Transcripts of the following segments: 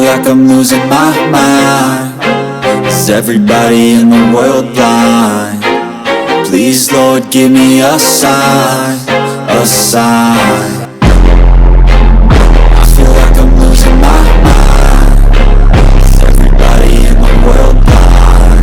like I'm losing my mind. Is everybody in the world blind? Please, Lord, give me a sign, a sign. I feel like I'm losing my mind. Is everybody in the world blind?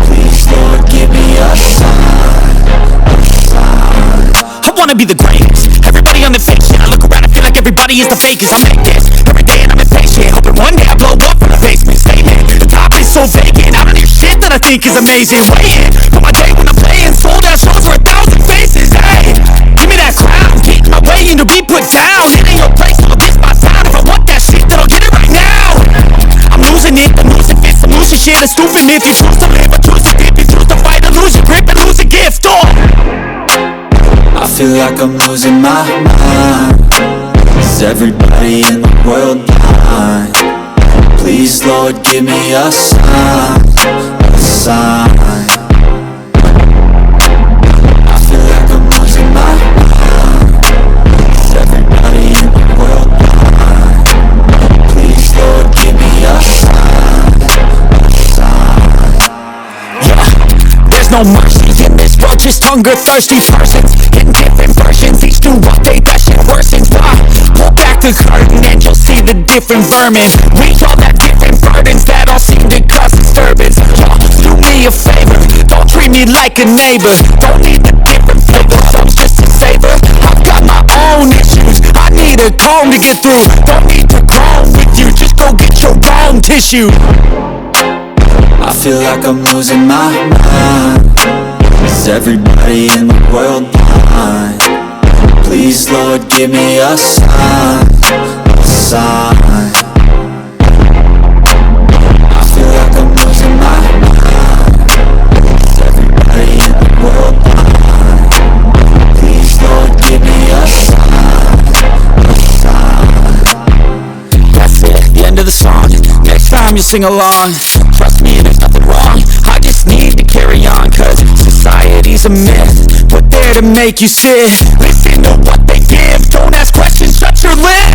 Please, Lord, give me a sign, a sign. I wanna be the greatest. Everybody on the fake shit. I look around and feel like everybody is the fakest. I make this every day and I'm impatient, hoping one day I blow up from the basement. Statement, the top is so vacant. I don't hear shit that I think is amazing. Waiting for my day when I'm playing sold out shows for 1,000 faces. Hey, give me that crown, keep my waiting to be put down. It ain't your place, so this my town. If I want that shit, then I'll get it right now. I'm losing it, I'm losing fists, I'm losing shit. A stupid myth, you choose to live or choose to dip. You choose to fight or lose your grip and lose a gift. Oh, I feel like I'm losing my mind. Is everybody in the world blind? Please, Lord, give me a sign, a sign. I feel like I'm losing my mind. Is everybody in the world blind? Please, Lord, give me a sign, a sign. yeah, there's no mercy in this world, just hunger, thirsty persons in different versions, each do what they best and worsens. Why? Pull back the curtain and you'll see the different vermin. We all have different burdens that all seem to cause disturbance. Do me a favor, don't treat me like a neighbor. Don't need the different flavors, I'm just a savor. I've got my own issues, I need a comb to get through. Don't need to grow with you, just go get your own tissue. I feel like I'm losing my mind. Is everybody in the world blind? Please, Lord, give me a sign, a sign. I feel like I'm losing my mind. Is everybody in the world blind? Please, Lord, give me a sign, a sign. That's it, the end of the song. Next time you sing along, trust me, there's nothing wrong. I just need to carry on, cause society's a myth, put there to make you sit. Listen to what they give, don't ask questions, shut your lid.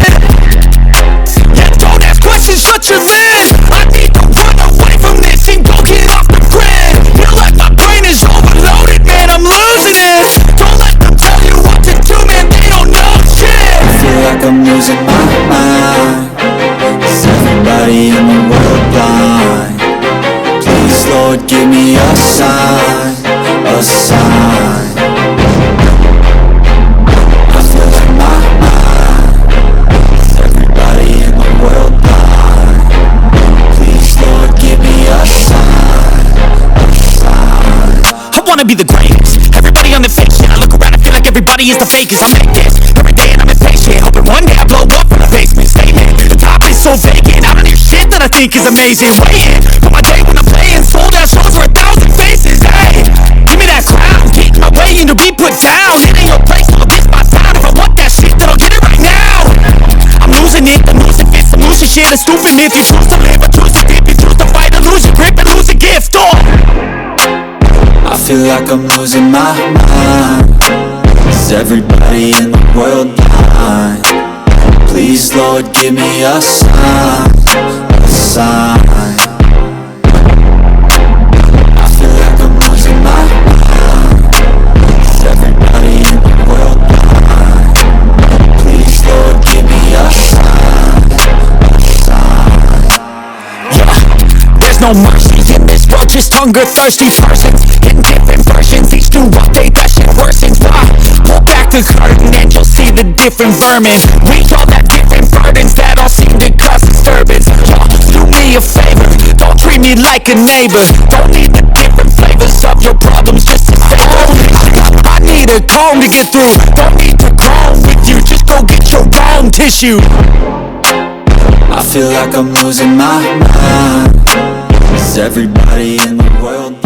Yeah, don't ask questions, shut your lid. I need to run away from this and go get off the grid. Feel like my brain is overloaded, man, I'm losing it. Don't let them tell you what to do, man, they don't know shit. I feel like I'm losing my mind. Is everybody in the world blind? Please, Lord, give me a sign, a sign. I feel like my mind. Is everybody in the world blind? Please, Lord, give me a sign, a sign. I wanna be the greatest. Everybody on the fake shit. I look around and feel like everybody is the fakest. I make this every day and I'm impatient, hoping one day I blow up from the basement. Statement, the top is so vacant. I don't hear shit that I think is amazing. Waiting for my day when I'm playing sold out shows for 1,000 faces. Hey, give me that crown, keep my waiting to be put down. It ain't your place, so this my town. If I want that shit, then I'll get it right now. I'm losing it, I'm losing fists, I'm losing shit. A stupid myth, you choose to live or choose to dip. You choose to fight or lose your grip and lose a gift. Oh, I feel like I'm losing my mind. Is everybody in the world blind? Please, Lord, give me a sign, a sign. I feel like I'm losing my mind. Is everybody in the world blind? Please, Lord, give me a sign, a sign. yeah, there's no mercy in this world, just hunger, thirsty persons in different versions, each do what they best and worsens. Why? Pull back the curtain and you'll see the different vermin. We all have different burdens that all seem to cause disturbance. Do me a favor, don't treat me like a neighbor. Don't need the different flavors of your problems, just a savor. I need a comb to get through, don't need to grow with you, just go get your own tissue. I feel like I'm losing my mind. Is everybody in the world